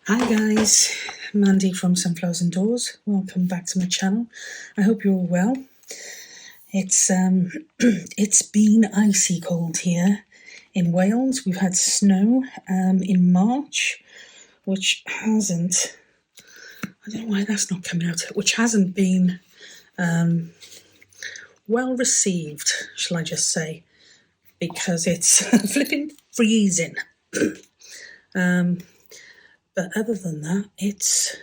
Hi guys, Mandy from SunflowersAndDors. Welcome back to my channel. I hope you're all well. It's it's been icy cold here in Wales. We've had snow in March, which hasn't, I don't know why that's not coming out, which hasn't been well received, shall I just say, because it's flipping freezing. But other than that,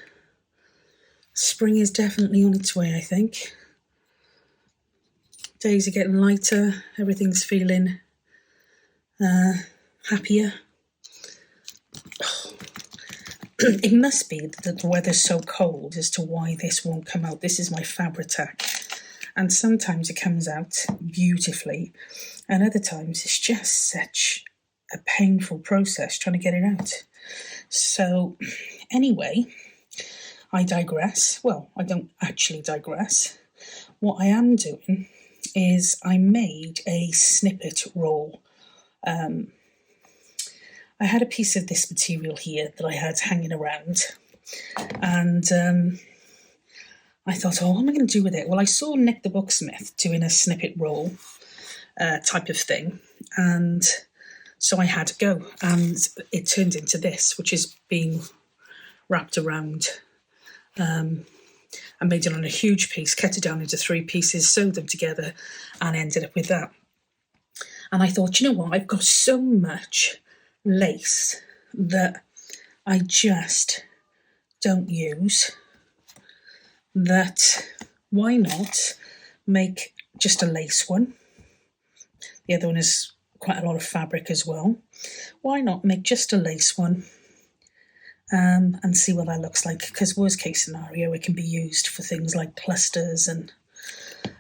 spring is definitely on its way, I think. Days are getting lighter, everything's feeling happier. It must be that the weather's so cold as to why this won't come out. This is my Fabri-Tac, and sometimes it comes out beautifully, and other times it's just such a painful process trying to get it out. So anyway, I digress. Well, I don't actually digress. What I am doing is I made a snippet roll. I had a piece of this material here that I had hanging around, and I thought, oh, what am I going to do with it? Well, I saw Nick the booksmith doing a snippet roll type of thing, and so I had to go, and it turned into this, which is being wrapped around. I made it on a huge piece, cut it down into 3 pieces, sewed them together, and ended up with that. And I thought, you know what, I've got so much lace that I just don't use, that why not make just a lace one? The other one is quite a lot of fabric as well. Why not make just a lace one and see what that looks like? Because worst case scenario, it can be used for things like clusters and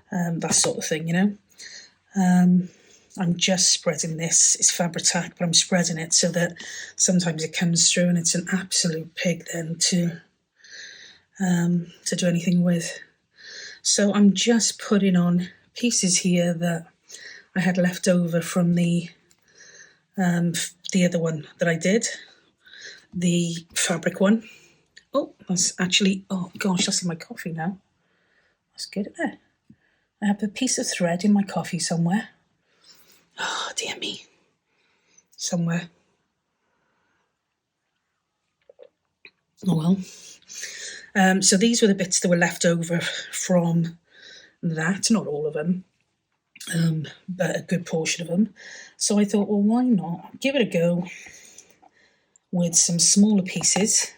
that sort of thing, you know. I'm just spreading this. It's Fabri-Tac, but I'm spreading it so that sometimes it comes through and it's an absolute pig then to do anything with. So I'm just putting on pieces here that I had left over from the other one that I did, the fabric one. Oh, that's actually, oh gosh, that's in my coffee now. That's good, isn't it? I have a piece of thread in my coffee somewhere. Oh, dear me. Somewhere. Oh well. So these were the bits that were left over from that, not all of them. But a good portion of them. So I thought, well, why not give it a go with some smaller pieces.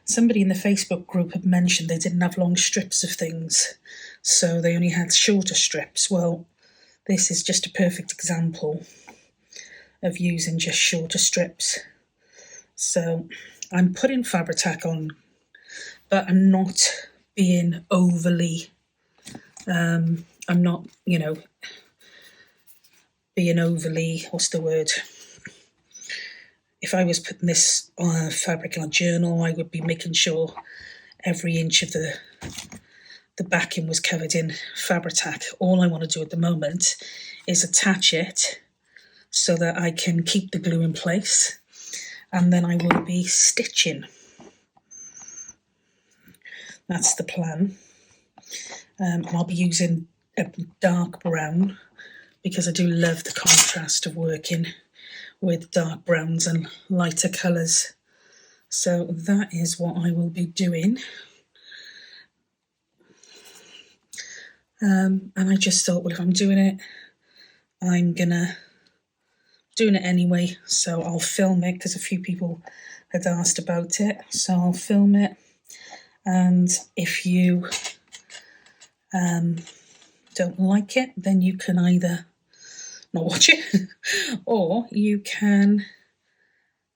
Somebody in the Facebook group had mentioned they didn't have long strips of things, so they only had shorter strips. Well, this is just a perfect example of using just shorter strips. So I'm putting Fabri-Tac on, but I'm not being overly I'm not, you know, being overly, what's the word? If I was putting this fabric in a journal, I would be making sure every inch of the backing was covered in Fabri-Tac. All I want to do at the moment is attach it so that I can keep the glue in place, and then I will be stitching. That's the plan. And I'll be using a dark brown because I do love the contrast of working with dark browns and lighter colours. So that is what I will be doing. And I just thought, well, if I'm doing it, I'm doing it anyway. So I'll film it because a few people had asked about it. So I'll film it. And if you don't like it, then you can either not watch it or you can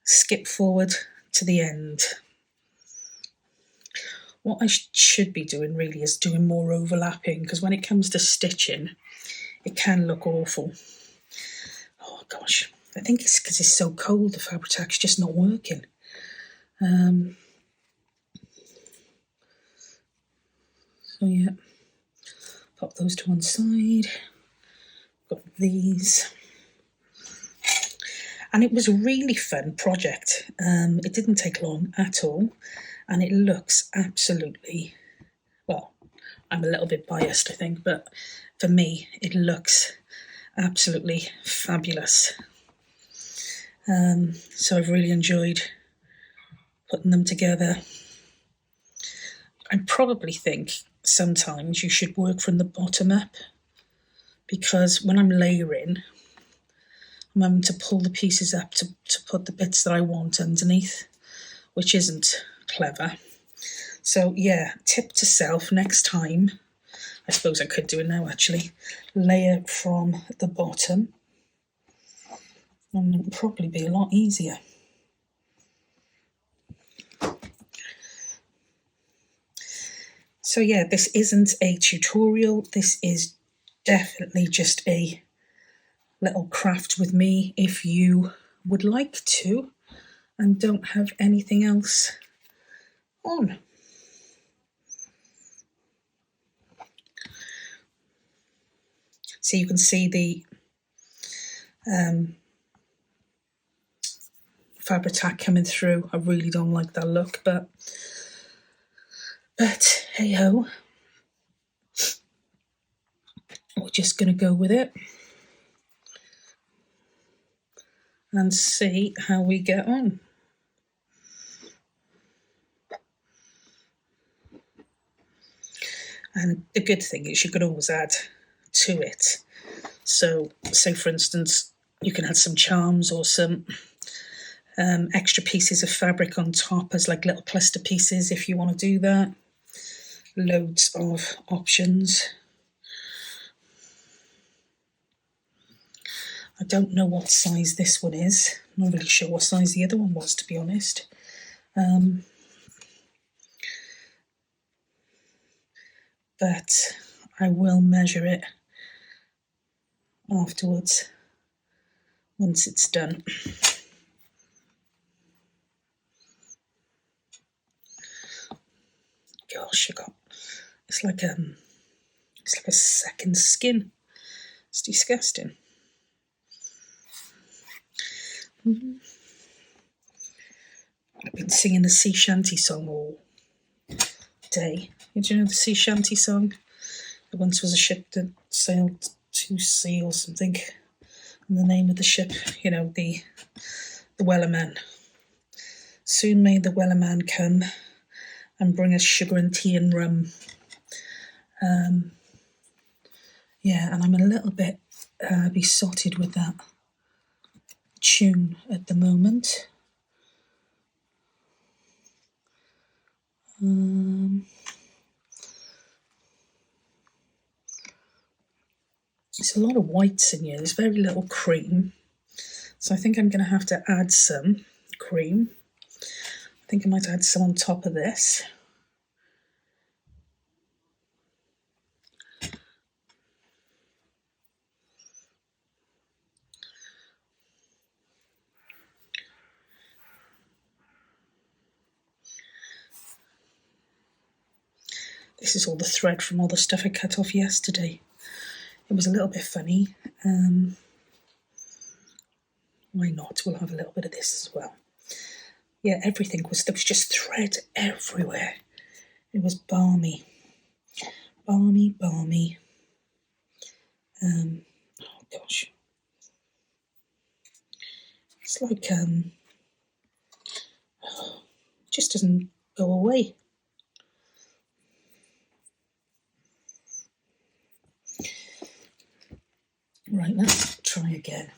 skip forward to the end. What I should be doing really is doing more overlapping, because when it comes to stitching it can look awful. Oh gosh, I think it's because it's so cold, the Fabri-Tac's just not working. So yeah, pop those to one side. Got these. And it was a really fun project. It didn't take long at all, and it looks absolutely, well, I'm a little bit biased, I think, but for me, it looks absolutely fabulous. So I've really enjoyed putting them together. I probably think sometimes you should work from the bottom up, because when I'm layering, I'm having to pull the pieces up to put the bits that I want underneath, which isn't clever. So yeah, tip to self, next time, I suppose I could do it now actually, layer from the bottom, and it would probably be a lot easier. So yeah, this isn't a tutorial, this is definitely just a little craft with me if you would like to and don't have anything else on. So you can see the fabric coming through. I really don't like that look, but hey ho, we're just going to go with it and see how we get on. And the good thing is you could always add to it. So say for instance, you can add some charms or some extra pieces of fabric on top as like little cluster pieces if you want to do that. Loads of options. I don't know what size this one is. I'm not really sure what size the other one was, to be honest. But I will measure it afterwards once it's done. Gosh, it's like a second skin. It's disgusting. I've been singing the sea shanty song all day. Did you know the sea shanty song? There once was a ship that sailed to sea or something, and the name of the ship, you know, the Wellerman. Soon may the Wellerman come and bring us sugar and tea and rum. Yeah, and I'm a little bit besotted with that tune at the moment. There's a lot of whites in here. There's very little cream. So I think I'm going to have to add some cream. I think I might add some on top of this. This is all the thread from all the stuff I cut off yesterday. It was a little bit funny. Why not? We'll have a little bit of this as well. Yeah, there was just thread everywhere. It was balmy. Balmy. Oh gosh. It's like, it just doesn't go away. Right, let's try again.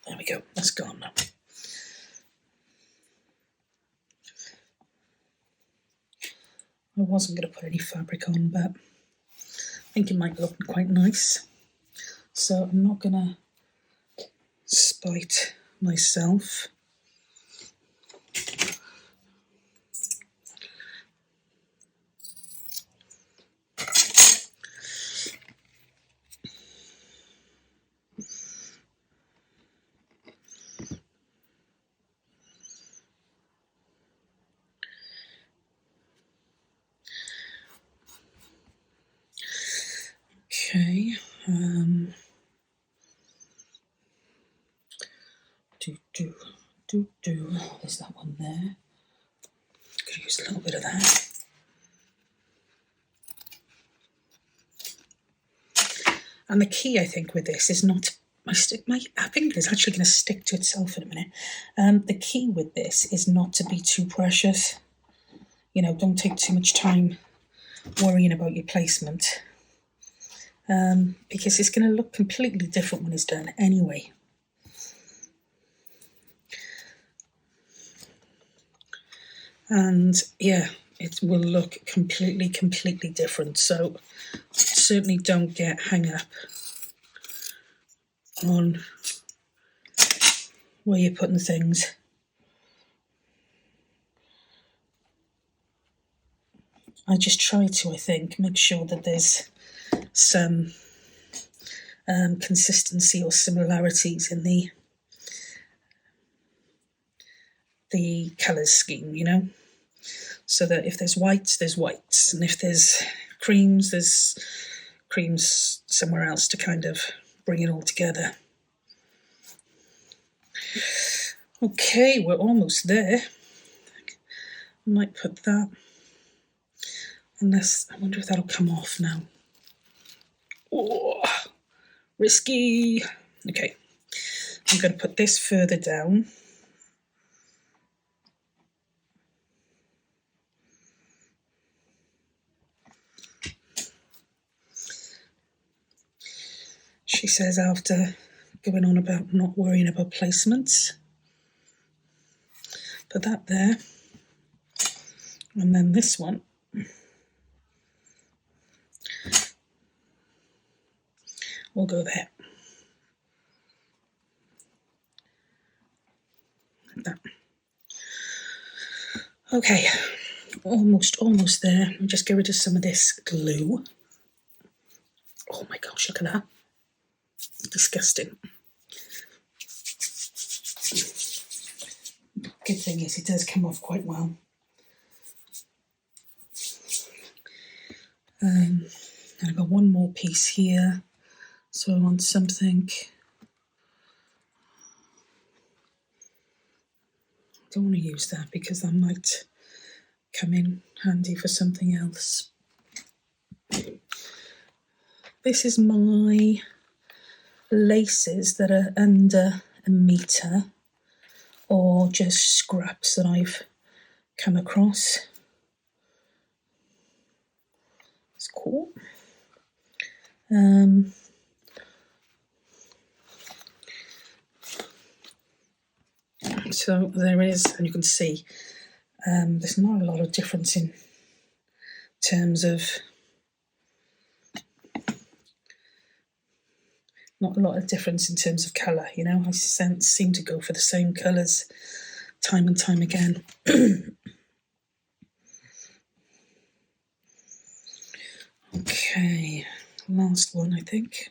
There we go, that's gone now. I wasn't going to put any fabric on, but I think it might look quite nice. So I'm not going to spite myself. Okay, There's that one there. Could use a little bit of that. And the key, I think, with this is not... My finger is actually going to stick to itself in a minute. The key with this is not to be too precious. You know, don't take too much time worrying about your placement. Because it's going to look completely different when it's done anyway. And yeah, it will look completely different. So certainly don't get hung up on where you're putting things. I just try to, I think, make sure that there's some consistency or similarities in the colours scheme, you know, so that if there's whites, there's whites, and if there's creams somewhere else to kind of bring it all together. Okay, we're almost there. I might put that, unless, I wonder if that'll come off now. Oh, risky. Okay, I'm going to put this further down. She says after going on about not worrying about placements. Put that there. And then this one. We'll go there. Like that. Okay, almost there. I'll just get rid of some of this glue. Oh my gosh, look at that. Disgusting. Good thing is it does come off quite well. And I've got one more piece here, so I want something. I don't want to use that because that might come in handy for something else. This is my laces that are under a metre, or just scraps that I've come across. It's cool. So there is, and you can see there's not a lot of difference in terms of, not a lot of difference in terms of colour, you know. I seem to go for the same colours time and time again. Okay, last one, I think.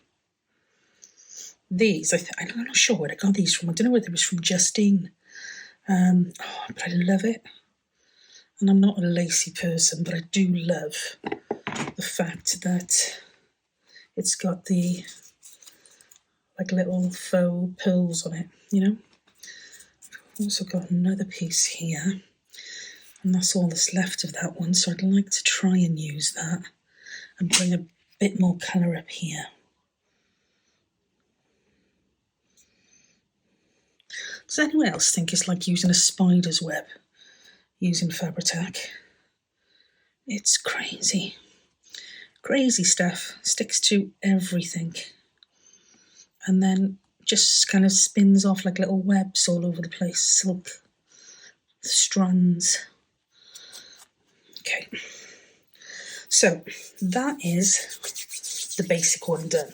These, I'm not sure where I got these from. I don't know whether it was from Justine. But I love it. And I'm not a lacy person, but I do love the fact that it's got the like little faux pearls on it, you know. I've also got another piece here, and that's all that's left of that one, so I'd like to try and use that and bring a bit more colour up here. Does anyone else think it's like using a spider's web using Fabri-Tac? It's crazy. Crazy stuff. Sticks to everything. And then just kind of spins off like little webs all over the place. Silk strands. Okay. So that is the basic one done.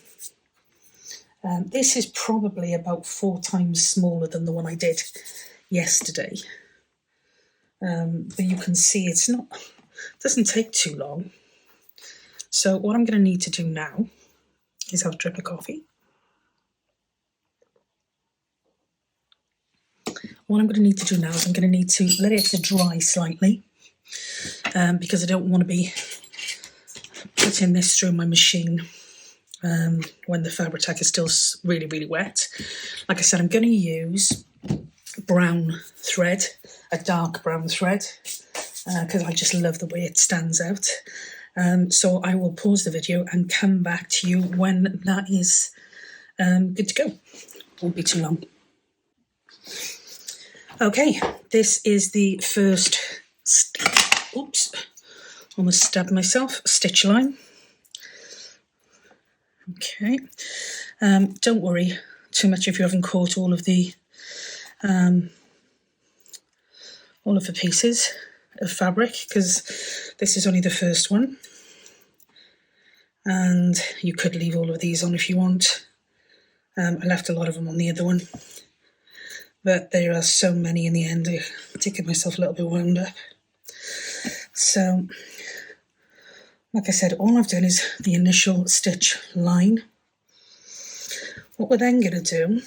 This is probably about 4 times smaller than the one I did yesterday. But you can see it doesn't take too long. So what I'm going to need to do now is have a drip of coffee. What I'm going to need to do now is I'm going to need to let it to dry slightly, because I don't want to be putting this through my machine when the Fabri-Tac is still really, really wet. Like I said, I'm going to use brown thread, a dark brown thread, because I just love the way it stands out. So I will pause the video and come back to you when that is good to go. Won't be too long. Okay, this is the first, oops, almost stabbed myself, stitch line. Okay, don't worry too much if you haven't caught all of the pieces of fabric, because this is only the first one, and you could leave all of these on if you want. I left a lot of them on the other one, but there are so many in the end, I'm taking myself a little bit wound up. So, like I said, all I've done is the initial stitch line. What we're then going to do,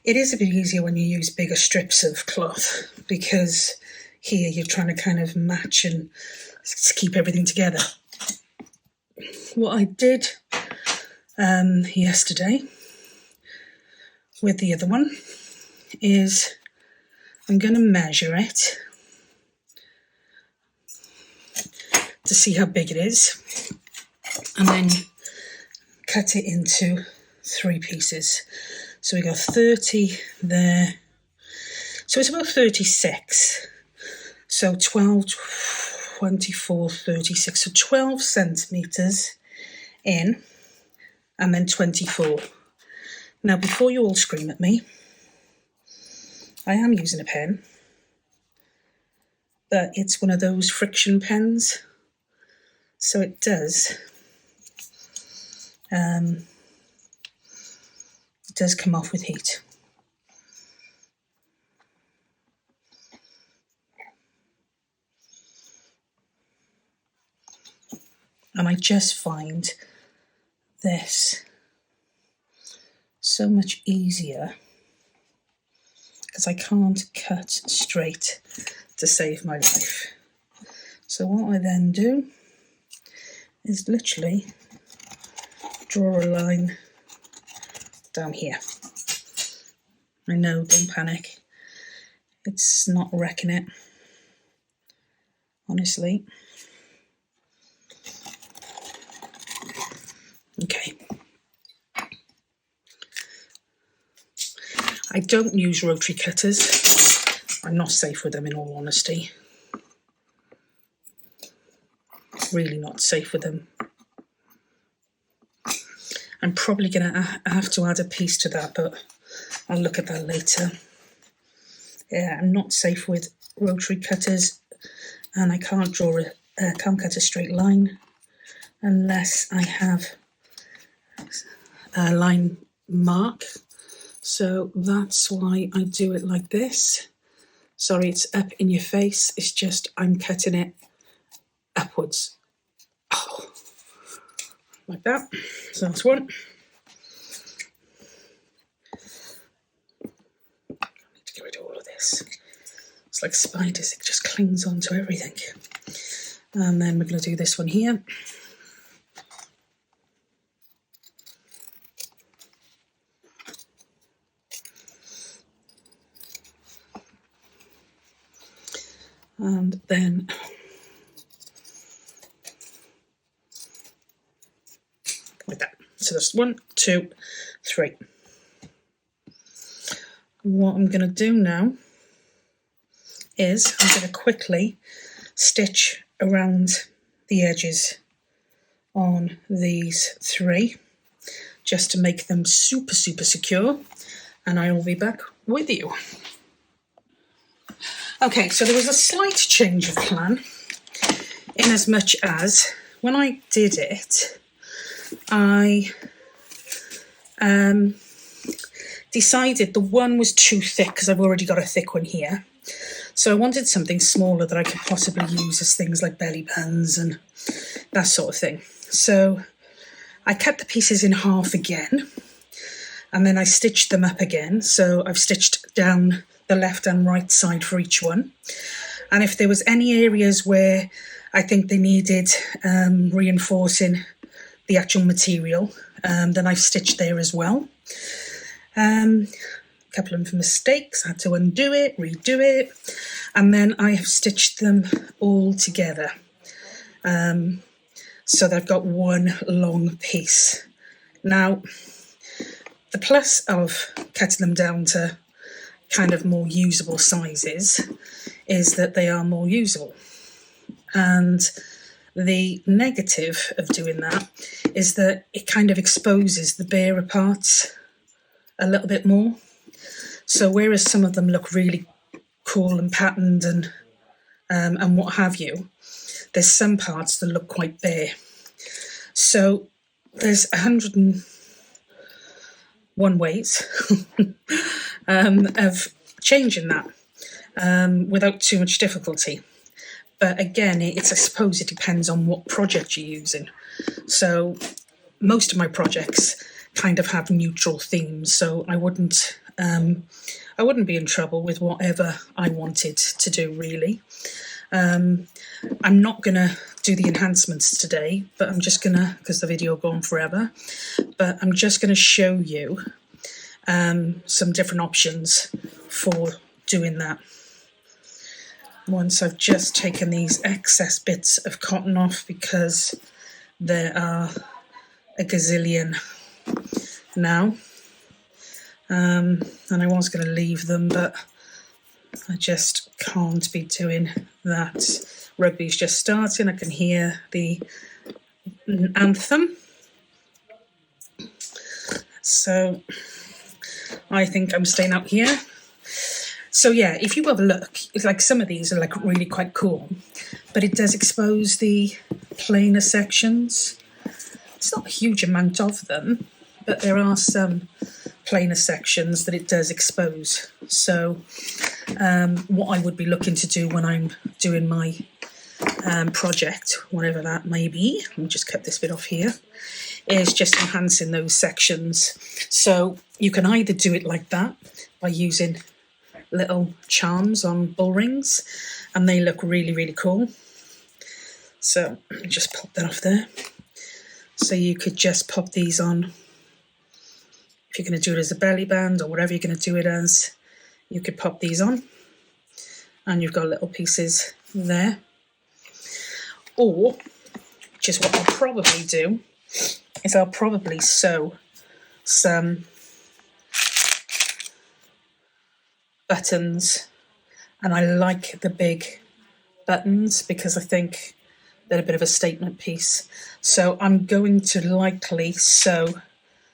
it is a bit easier when you use bigger strips of cloth, because here you're trying to kind of match and keep everything together. What I did yesterday with the other one is I'm going to measure it to see how big it is, and then cut it into 3 pieces. So we got 30 there, so it's about 36, so 12, 24, 36, so 12 centimetres in, and then 24. Now, before you all scream at me, I am using a pen, but it's one of those friction pens, so it does come off with heat. And I just find this so much easier because I can't cut straight to save my life. So what I then do is literally draw a line down here. I know, don't panic. It's not wrecking it, honestly. Okay. I don't use rotary cutters. I'm not safe with them, in all honesty. Really not safe with them. I'm probably going to have to add a piece to that, but I'll look at that later. Yeah, I'm not safe with rotary cutters, and I can't can't cut a straight line unless I have a line mark. So that's why I do it like this. Sorry, it's up in your face. It's just I'm cutting it upwards. Oh, like that. So that's one. I need to get rid of all of this. It's like spiders, it just clings onto everything. And then we're going to do this one here. And then like that. So that's 1, 2, 3. What I'm going to do now is I'm going to quickly stitch around the edges on these 3 just to make them super secure, and I will be back with you. Okay, so there was a slight change of plan in as much as when I did it, I decided the one was too thick because I've already got a thick one here. So I wanted something smaller that I could possibly use as things like belly bands and that sort of thing. So I cut the pieces in half again, and then I stitched them up again. So I've stitched down the left and right side for each one. And if there was any areas where I think they needed reinforcing the actual material, then I've stitched there as well. a couple of mistakes. I had to undo it, redo it, and then I have stitched them all together. So they've got one long piece. Now, the plus of cutting them down to kind of more usable sizes is that they are more usable. And the negative of doing that is that it kind of exposes the barer parts a little bit more. So whereas some of them look really cool and patterned and what have you, there's some parts that look quite bare. So there's 101 ways of changing that without too much difficulty. But again, I suppose it depends on what project you're using. So most of my projects kind of have neutral themes, so I wouldn't be in trouble with whatever I wanted to do, really. I'm not going to do the enhancements today, but I'm just going to, because the video will go on forever, but I'm just going to show you some different options for doing that. Once I've just taken these excess bits of cotton off, because there are a gazillion now, and I was going to leave them, but I just can't be doing that. Rugby's just starting. I can hear the anthem. So I think I'm staying out here. So yeah, if you have a look, it's like some of these are like really quite cool, but it does expose the plainer sections. It's not a huge amount of them, but there are some plainer sections that it does expose. So what I would be looking to do when I'm doing my project, whatever that may be, let me just cut this bit off here, is just enhancing those sections. So you can either do it like that by using little charms on bull rings, and they look really, really cool. So let me just pop that off there. So you could just pop these on. If you're going to do it as a belly band or whatever you're going to do it as, you could pop these on, and you've got little pieces there. Or, which is what I'll probably do, is I'll probably sew some buttons, and I like the big buttons because I think they're a bit of a statement piece. So I'm going to likely sew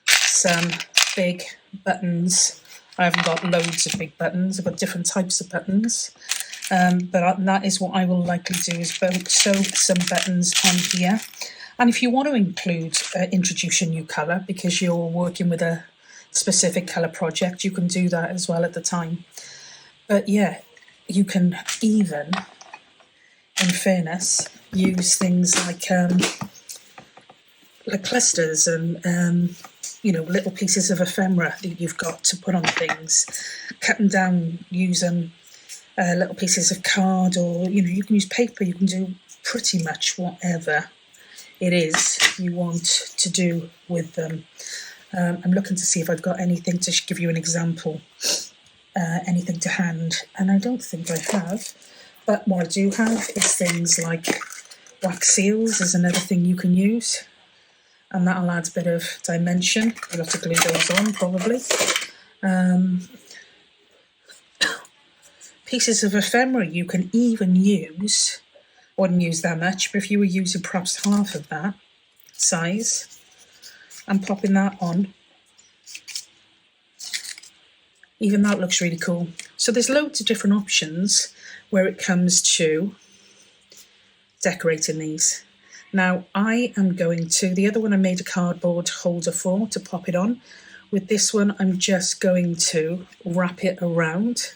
some big buttons. I haven't got loads of big buttons, I've got different types of buttons, but that is what I will likely do, is sew some buttons on here. And if you want to introduce a new colour because you're working with a specific colour project, you can do that as well at the time. But yeah, you can even, in fairness, use things like clusters and little pieces of ephemera that you've got to put on things. Cut them down, use them, little pieces of card, or you can use paper. You can do pretty much whatever it is you want to do with them. I'm looking to see if I've got anything to give you an example, anything to hand, and I don't think I have. But what I do have is things like wax seals is another thing you can use, and that'll add a bit of dimension. You'll have to glue those on probably. Pieces of ephemera you can even use. I wouldn't use that much, but if you were using perhaps half of that size and popping that on, even that looks really cool. So there's loads of different options where it comes to decorating these. Now I am going to, the other one I made a cardboard holder for to pop it on. With this one I'm just going to wrap it around.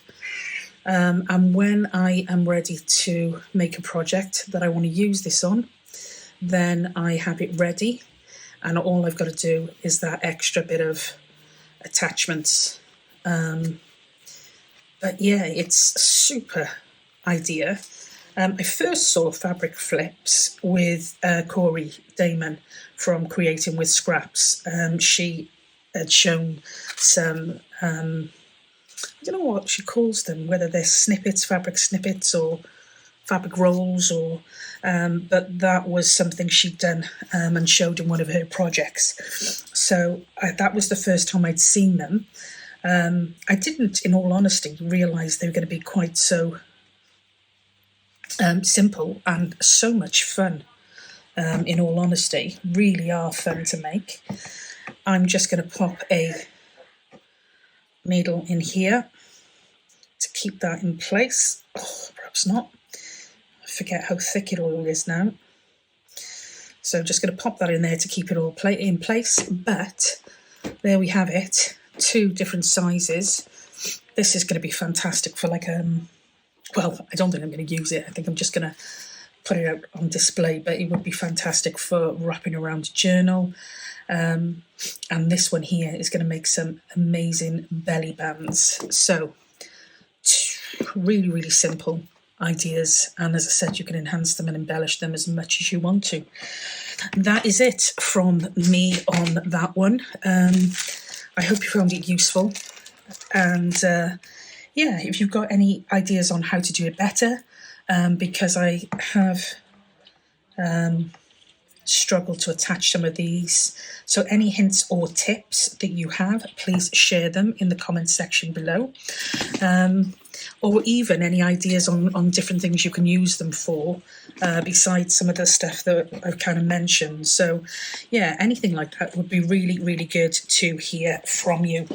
And when I am ready to make a project that I want to use this on, then I have it ready, and all I've got to do is that extra bit of attachments. But yeah, it's a super idea. I first saw fabric flips with Corey Damon from Creating with Scraps. She had shown some I don't know what she calls them, whether they're snippets, fabric snippets, or fabric rolls, or but that was something she'd done and showed in one of her projects. So that was the first time I'd seen them. I didn't, in all honesty, realise they were going to be quite so simple and so much fun. In all honesty, really are fun to make. I'm just going to pop a needle in here to keep that in place. Oh, perhaps not. I forget how thick it all is now. So I'm just going to pop that in there to keep it all in place. But there we have it. 2 different sizes. This is going to be fantastic for like well, I don't think I'm going to use it. I think I'm just going to put it out on display, but it would be fantastic for wrapping around a journal. And this one here is going to make some amazing belly bands. So really, really simple ideas. And as I said, you can enhance them and embellish them as much as you want to. That is it from me on that one. I hope you found it useful. And yeah, if you've got any ideas on how to do it better, because I have struggled to attach some of these. So any hints or tips that you have, please share them in the comments section below. Or even any ideas on different things you can use them for, besides some of the stuff that I've kind of mentioned. So yeah, anything like that would be really, really good to hear from you.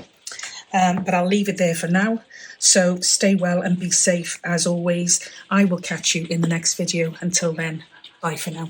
But I'll leave it there for now. So stay well and be safe as always. I will catch you in the next video. Until then, bye for now.